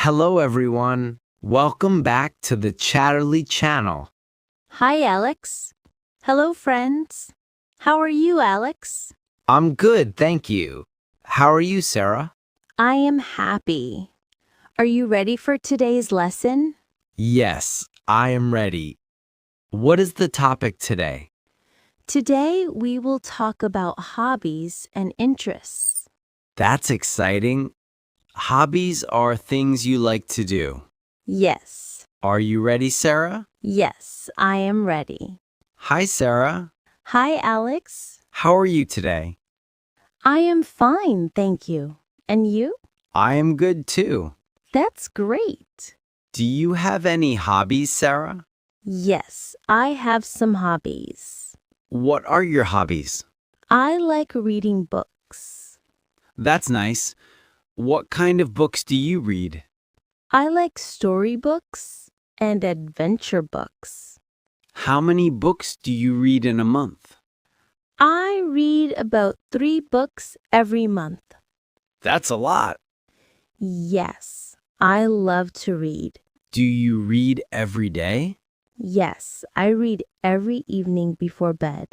Hello, everyone. Welcome back to the Chatterly channel. Hi, Alex. Hello, friends. How are you, Alex? I'm good, thank you. How are you, Sarah? I am happy. Are you ready for today's lesson? Yes, I am ready. What is the topic today? Today, we will talk about hobbies and interests. That's exciting. Hobbies are things you like to do. Yes, Are you ready, Sarah? yes, I am ready. Hi, Sarah. Hi, Alex. How are you today? I am fine, thank you. And you? I am good too. That's great. Do you have any hobbies, Sarah? Yes, I have some hobbies. What are your hobbies? I like reading books. That's nice. What kind of books do you read? I like storybooks and adventure books. How many books do you read in a month? I read about 3 books every month. That's a lot. Yes, I love to read. Do you read every day? Yes, I read every evening before bed.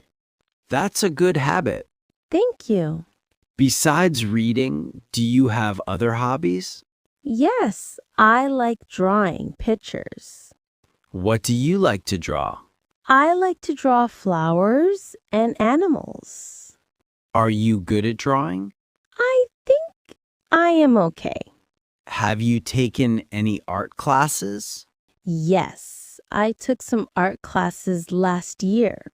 That's a good habit. Thank you. Besides reading, do you have other hobbies? Yes, I like drawing pictures. What do you like to draw? I like to draw flowers and animals. Are you good at drawing? I think I am okay. Have you taken any art classes? Yes, I took some art classes last year.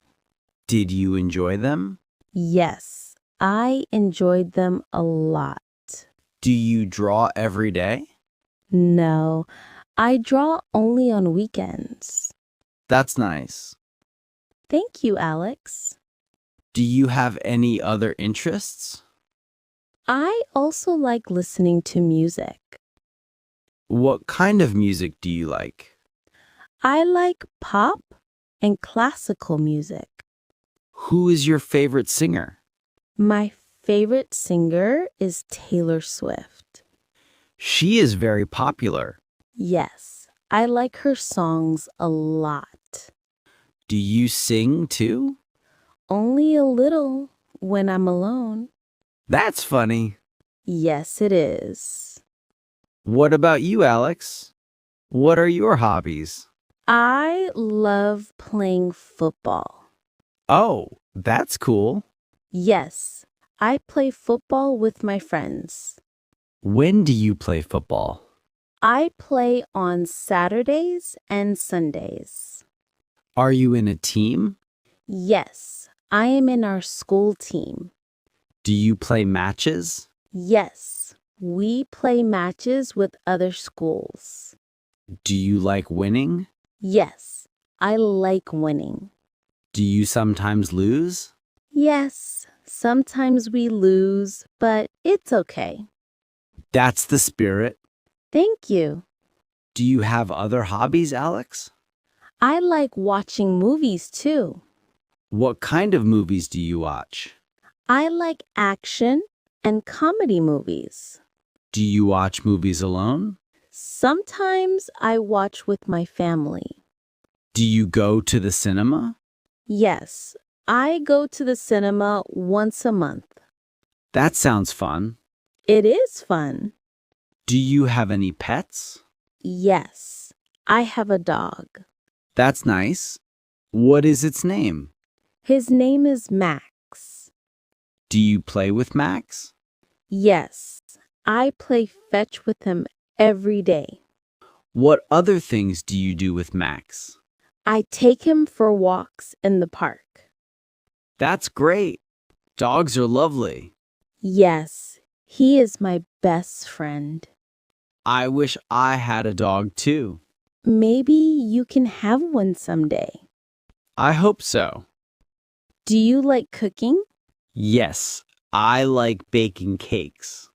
Did you enjoy them? Yes, I enjoyed them a lot. Do you draw every day? No, I draw only on weekends. That's nice. Thank you, Alex. Do you have any other interests? I also like listening to music. What kind of music do you like? I like pop and classical music. Who is your favorite singer? My favorite singer is Taylor Swift. She is very popular. Yes, I like her songs a lot. Do you sing too? Only a little when I'm alone. That's funny. Yes, it is. What about you, Alex? What are your hobbies? I love playing football. Oh, that's cool. Yes, I play football with my friends. When do you play football? I play on Saturdays and Sundays. Are you in a team? Yes, I am in our school team. Do you play matches? Yes, we play matches with other schools. Do you like winning? Yes, I like winning. Do you sometimes lose? Yes, sometimes we lose, but it's okay. That's the spirit. Thank you. Do you have other hobbies, Alex? I like watching movies too. What kind of movies do you watch? I like action and comedy movies. Do you watch movies alone? Sometimes I watch with my family. Do you go to the cinema? Yes, I go to the cinema once a month. That sounds fun. It is fun. Do you have any pets? Yes, I have a dog. That's nice. What is its name? His name is Max. Do you play with Max? Yes, I play fetch with him every day. What other things do you do with Max? I take him for walks in the park. That's great. Dogs are lovely. Yes, he is my best friend. I wish I had a dog too. Maybe you can have one someday. I hope so. Do you like cooking? Yes, I like baking cakes.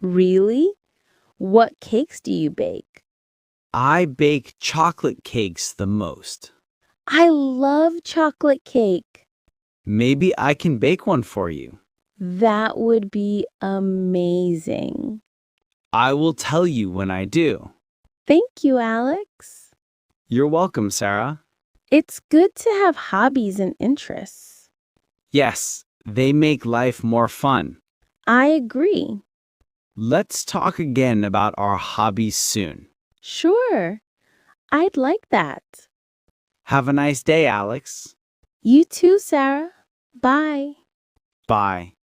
Really? What cakes do you bake? I bake chocolate cakes the most. I love chocolate cake. Maybe I can bake one for you. That would be amazing. I will tell you when I do. Thank you, Alex. You're welcome, Sarah. It's good to have hobbies and interests. Yes, they make life more fun. I agree. Let's talk again about our hobbies soon. Sure, I'd like that. Have a nice day, Alex. You too, Sarah. Bye. Bye.